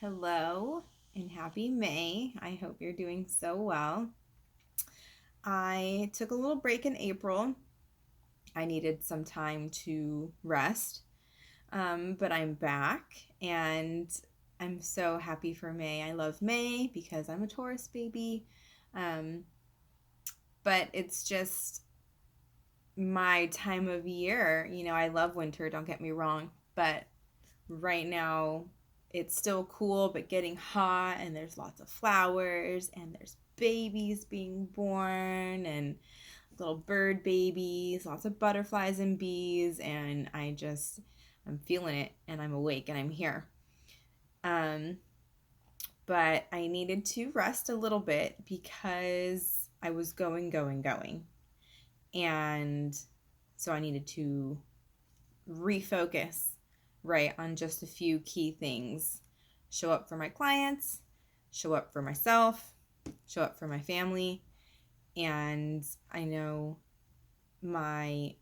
Hello and happy May. I hope you're doing so well. I took a little break in April. I needed some time to rest, but I'm back and I'm so happy for May. I love May because I'm a Taurus baby, um, but it's just my time of year. I love winter, don't get me wrong, but right now it's still cool but getting hot, and there's lots of flowers and there's babies being born and little bird babies, lots of butterflies and bees, and I'm feeling it, and I'm awake and I'm here. um but I needed to rest a little bit because I was going, and so I needed to refocus, right, on just a few key things. Show up for my clients, show up for myself, show up for my family. And I know my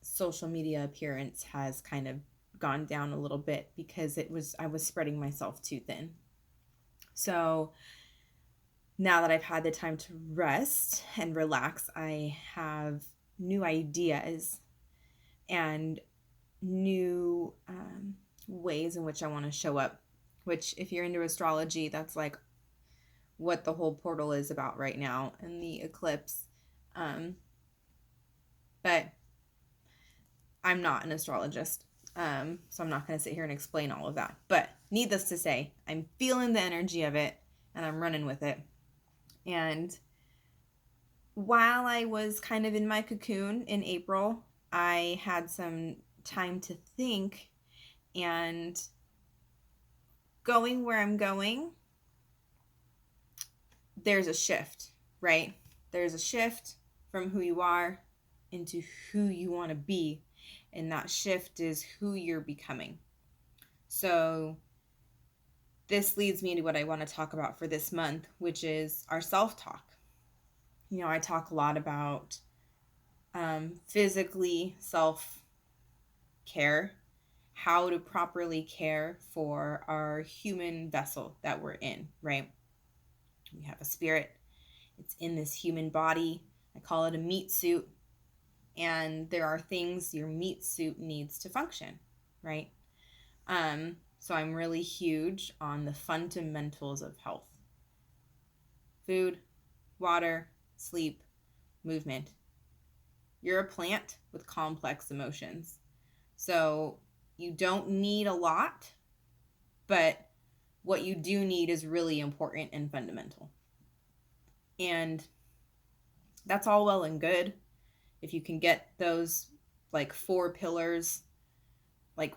social media appearance has kind of gone down a little bit because I was spreading myself too thin. So now that I've had the time to rest and relax, I have new ideas and new ways in which I want to show up. Which, if you're into astrology, that's like what the whole portal is about right now and the eclipse. Um, but I'm not an astrologist, so I'm not going to sit here and explain all of that. But needless to say, I'm feeling the energy of it and I'm running with it. And while I was kind of in my cocoon in April, I had some time to think, and going where I'm going, there's a shift, right? There's a shift from who you are into who you want to be, and that shift is who you're becoming. So this leads me to what I want to talk about for this month, which is our self-talk. I talk a lot about physically self-care, how to properly care for our human vessel that we're in, right? We have a spirit. It's in this human body. I call it a meat suit. And there are things your meat suit needs to function, right? So I'm really huge on the fundamentals of health: food, water, sleep, movement. You're a plant with complex emotions. So you don't need a lot, but what you do need is really important and fundamental. And that's all well and good if you can get those like 4 pillars like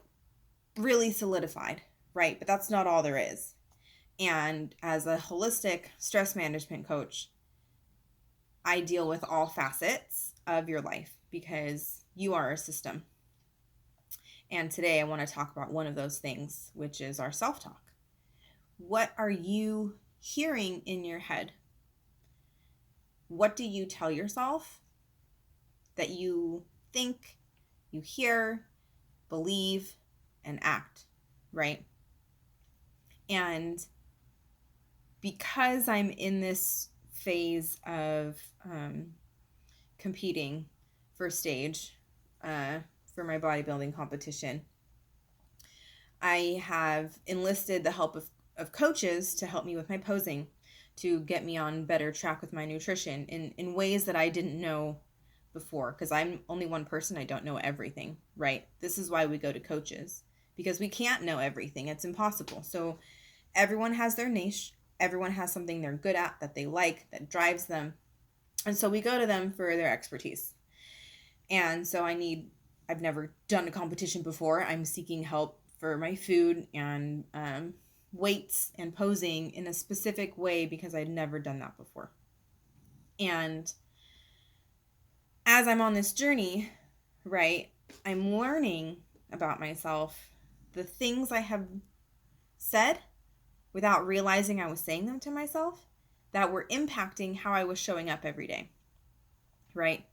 really solidified, right? But that's not all there is. And as a holistic stress management coach, I deal with all facets of your life because you are a system. And today I want to talk about one of those things, which is our self-talk. What are you hearing in your head? What do you tell yourself that you think, you hear, believe, and act, right? And because I'm in this phase of competing for stage for my bodybuilding competition, I have enlisted the help of coaches to help me with my posing, to get me on better track with my nutrition in ways that I didn't know before, because I'm only one person. I don't know everything, right? This is why we go to coaches, because we can't know everything. It's impossible. So everyone has their niche. Everyone has something they're good at, that they like, that drives them. And so we go to them for their expertise. And so I've never done a competition before. I'm seeking help for my food and weights and posing in a specific way because I'd never done that before. And as I'm on this journey, right, I'm learning about myself, the things I have said without realizing I was saying them to myself, that were impacting how I was showing up every day, right?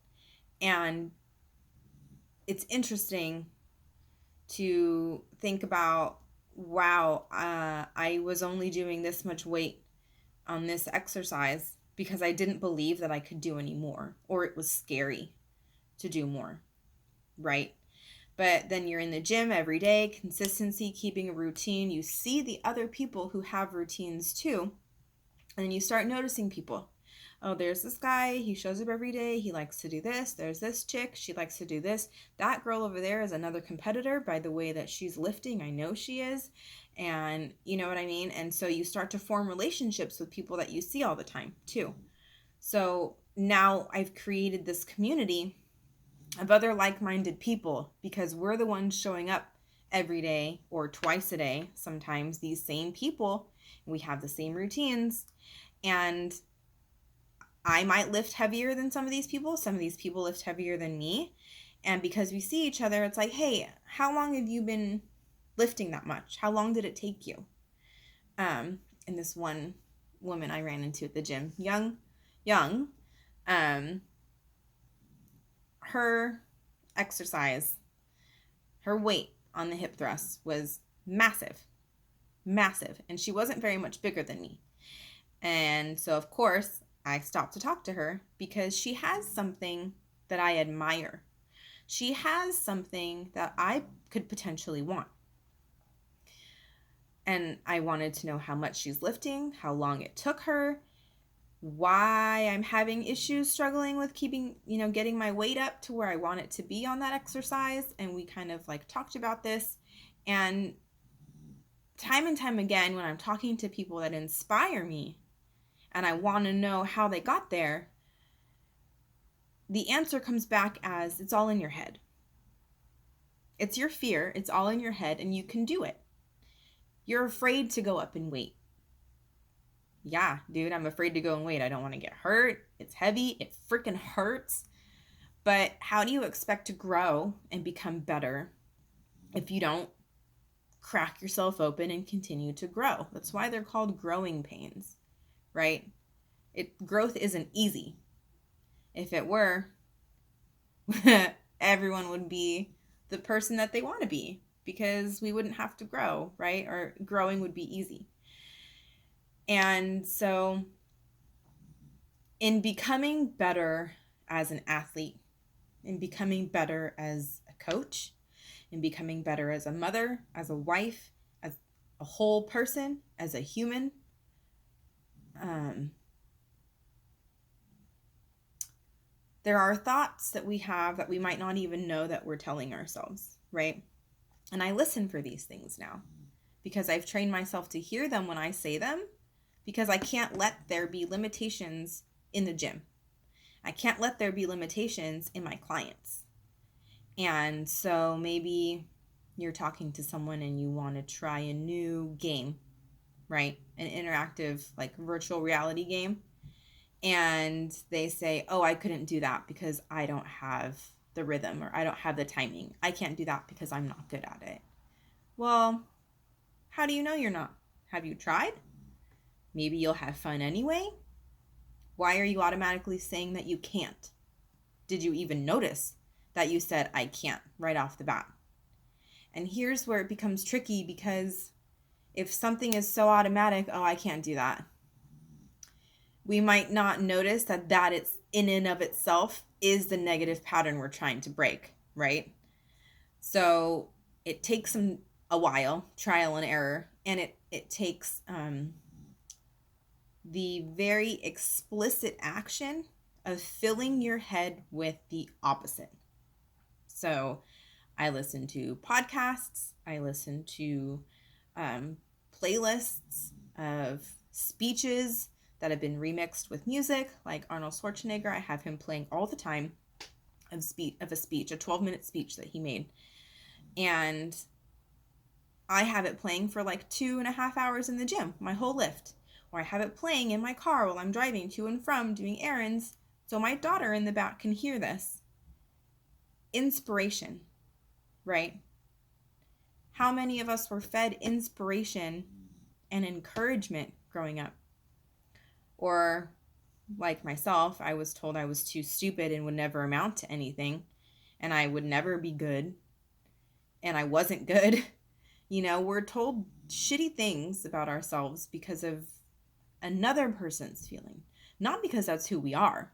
And it's interesting to think about wow, I was only doing this much weight on this exercise because I didn't believe that I could do any more, or it was scary to do more, right? But then you're in the gym every day, consistency, keeping a routine. You see the other people who have routines too. And then you start noticing people. Oh, there's this guy. He shows up every day. He likes to do this. There's this chick. She likes to do this. That girl over there is another competitor by the way that she's lifting. I know she is. And you know what I mean? And so you start to form relationships with people that you see all the time too. So now I've created this community of other like-minded people because we're the ones showing up every day or twice a day, sometimes these same people. We have the same routines, and I might lift heavier than some of these people. Some of these people lift heavier than me. And because we see each other, it's like, hey, how long have you been lifting that much? How long did it take you? And this one woman I ran into at the gym, young, her exercise, her weight on the hip thrust was massive. And she wasn't very much bigger than me. And so, of course, I stopped to talk to her because she has something that I admire. She has something that I could potentially want. And I wanted to know how much she's lifting, how long it took her, why I'm having issues struggling with keeping, getting my weight up to where I want it to be on that exercise. And we kind of talked about this. And time and time again, when I'm talking to people that inspire me and I want to know how they got there, the answer comes back as it's all in your head. It's your fear. It's all in your head and you can do it. You're afraid to go up in weight. Yeah, dude, I'm afraid to go in weight. I don't want to get hurt. It's heavy. It freaking hurts. But how do you expect to grow and become better if you don't crack yourself open and continue to grow? That's why they're called growing pains, right? Growth isn't easy. If it were, everyone would be the person that they want to be because we wouldn't have to grow, right? Or growing would be easy. And so in becoming better as an athlete, in becoming better as a coach, in becoming better as a mother, as a wife, as a whole person, as a human, there are thoughts that we have that we might not even know that we're telling ourselves, right? And I listen for these things now because I've trained myself to hear them when I say them, because I can't let there be limitations in the gym. I can't let there be limitations in my clients. And so maybe you're talking to someone and you want to try a new game, right? An interactive, virtual reality game. And they say, oh, I couldn't do that because I don't have the rhythm or I don't have the timing. I can't do that because I'm not good at it. Well, how do you know you're not? Have you tried? Maybe you'll have fun anyway. Why are you automatically saying that you can't? Did you even notice that you said, I can't, right off the bat? And here's where it becomes tricky, because if something is so automatic, oh, I can't do that, we might not notice that it's in and of itself is the negative pattern we're trying to break, right? So it takes a while, trial and error, and it takes the very explicit action of filling your head with the opposite. So I listen to podcasts, I listen to playlists of speeches that have been remixed with music, like Arnold Schwarzenegger. I have him playing all the time of a speech, a 12-minute speech that he made. And I have it playing for 2.5 hours in the gym, my whole lift. Or I have it playing in my car while I'm driving to and from doing errands, so my daughter in the back can hear this. Inspiration, right? How many of us were fed inspiration and encouragement growing up? Or like myself, I was told I was too stupid and would never amount to anything, and I would never be good, and I wasn't good. We're told shitty things about ourselves because of another person's feeling, not because that's who we are.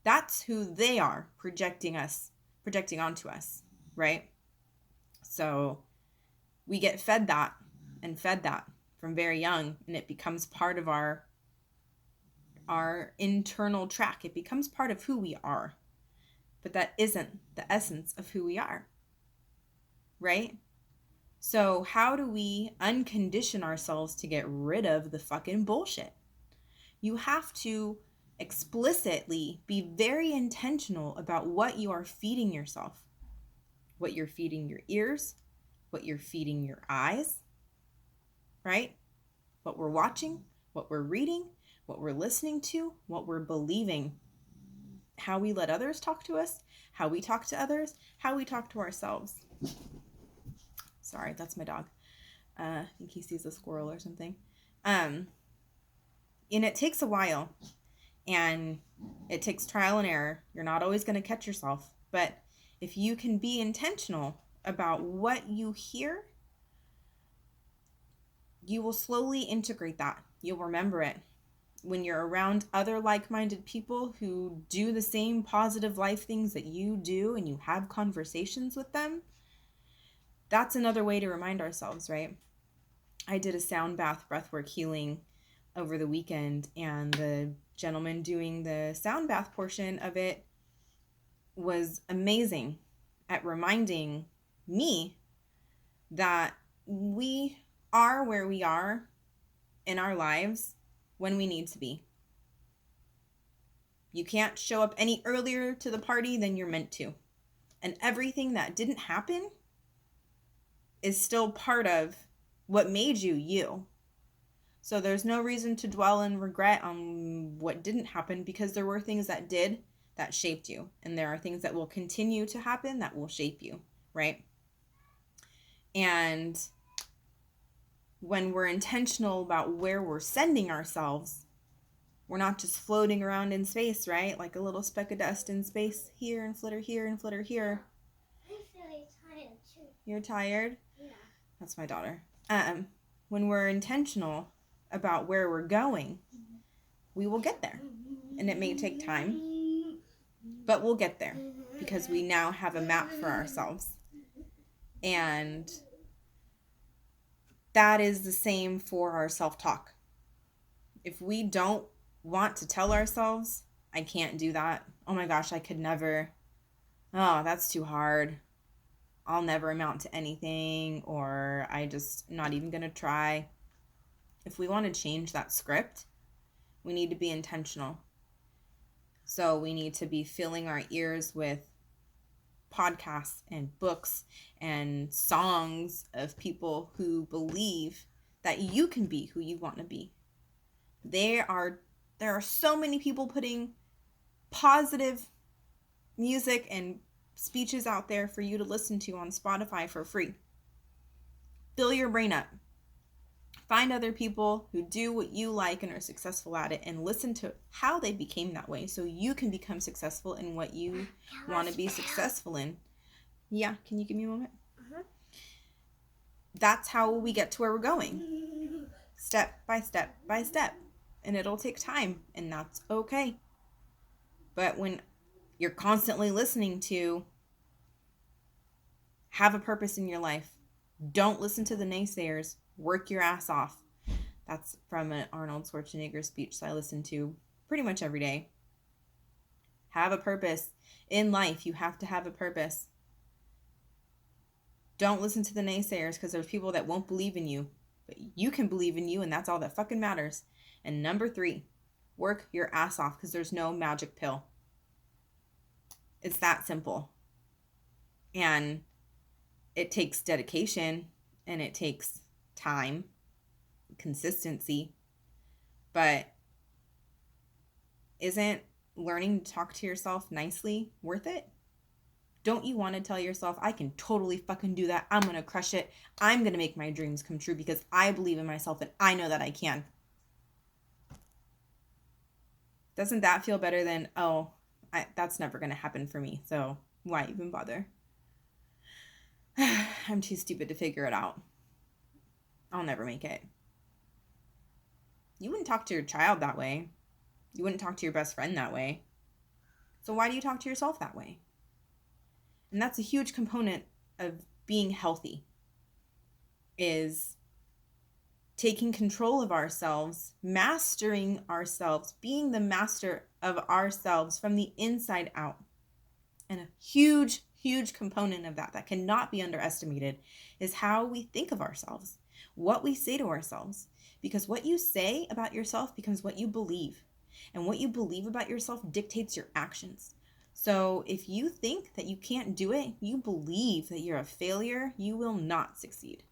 That's who they are projecting onto us, right? So we get fed that from very young, and it becomes part of our internal track. It becomes part of who we are. But that isn't the essence of who we are, right? So how do we uncondition ourselves to get rid of the fucking bullshit? You have to explicitly be very intentional about what you are feeding yourself, what you're feeding your ears, what you're feeding your eyes, right? What we're watching, what we're reading, what we're listening to, what we're believing, how we let others talk to us, how we talk to others, how we talk to ourselves. Sorry, that's my dog. I think he sees a squirrel or something. And it takes a while, and it takes trial and error. You're not always going to catch yourself, but if you can be intentional about what you hear, you will slowly integrate that. You'll remember it. When you're around other like-minded people who do the same positive life things that you do, and you have conversations with them, that's another way to remind ourselves, right? I did a sound bath breathwork healing over the weekend, and the gentleman doing the sound bath portion of it was amazing at reminding me that we are where we are in our lives when we need to be. You can't show up any earlier to the party than you're meant to. And everything that didn't happen is still part of what made you you. So there's no reason to dwell in regret on what didn't happen, because there were things that did that shaped you. And there are things that will continue to happen that will shape you, right? And when we're intentional about where we're sending ourselves, we're not just floating around in space, right? Like a little speck of dust in space, here and flitter here and flitter here. I'm really tired too. You're tired? Yeah. That's my daughter. When we're intentional about where we're going, we will get there. And it may take time, but we'll get there because we now have a map for ourselves. And that is the same for our self-talk. If we don't want to tell ourselves, I can't do that. Oh my gosh, I could never. Oh, that's too hard. I'll never amount to anything, or I just not even going to try. If we want to change that script, we need to be intentional. So we need to be filling our ears with podcasts and books and songs of people who believe that you can be who you want to be. There are so many people putting positive music and speeches out there for you to listen to on Spotify for free. Fill your brain up. Find other people who do what you like and are successful at it, and listen to how they became that way so you can become successful in what you want to be successful in. Yeah, can you give me a moment? Uh-huh. That's how we get to where we're going. Step by step by step. And it'll take time, and that's okay. But when you're constantly listening to have a purpose in your life, don't listen to the naysayers. Work your ass off. That's from an Arnold Schwarzenegger speech that I listen to pretty much every day. Have a purpose. In life, you have to have a purpose. Don't listen to the naysayers, because there's people that won't believe in you. But you can believe in you, and that's all that fucking matters. And number 3, work your ass off, because there's no magic pill. It's that simple. And it takes dedication, and it takes time, consistency, but isn't learning to talk to yourself nicely worth it? Don't you want to tell yourself, I can totally fucking do that. I'm going to crush it. I'm going to make my dreams come true because I believe in myself and I know that I can. Doesn't that feel better than, that's never going to happen for me, so why even bother? I'm too stupid to figure it out. I'll never make it. You wouldn't talk to your child that way. You wouldn't talk to your best friend that way. So why do you talk to yourself that way? And that's a huge component of being healthy, is taking control of ourselves, mastering ourselves, being the master of ourselves from the inside out. And a huge, huge component of that cannot be underestimated is how we think of ourselves, what we say to ourselves. Because what you say about yourself becomes what you believe. And what you believe about yourself dictates your actions. So if you think that you can't do it, you believe that you're a failure, you will not succeed.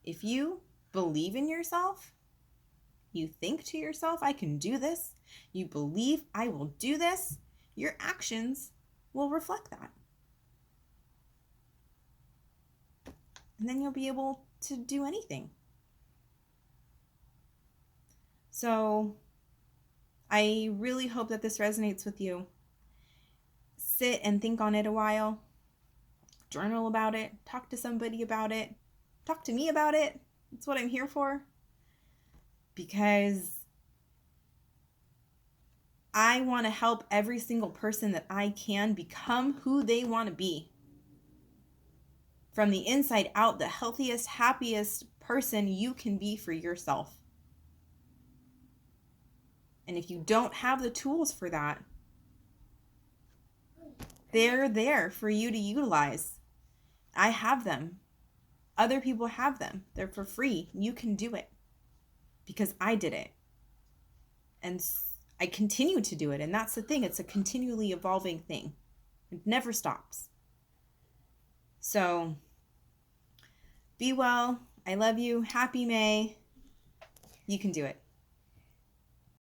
If you believe in yourself, you think to yourself, I can do this, you believe I will do this, your actions will reflect that. And then you'll be able to do anything. So I really hope that this resonates with you. Sit and think on it a while. Journal about it. Talk to somebody about it. Talk to me about it. That's what I'm here for. Because I want to help every single person that I can become who they want to be. From the inside out, the healthiest, happiest person you can be for yourself. And if you don't have the tools for that, they're there for you to utilize. I have them. Other people have them. They're for free. You can do it because I did it. And I continue to do it. And that's the thing. It's a continually evolving thing. It never stops. So be well. I love you. Happy May. You can do it.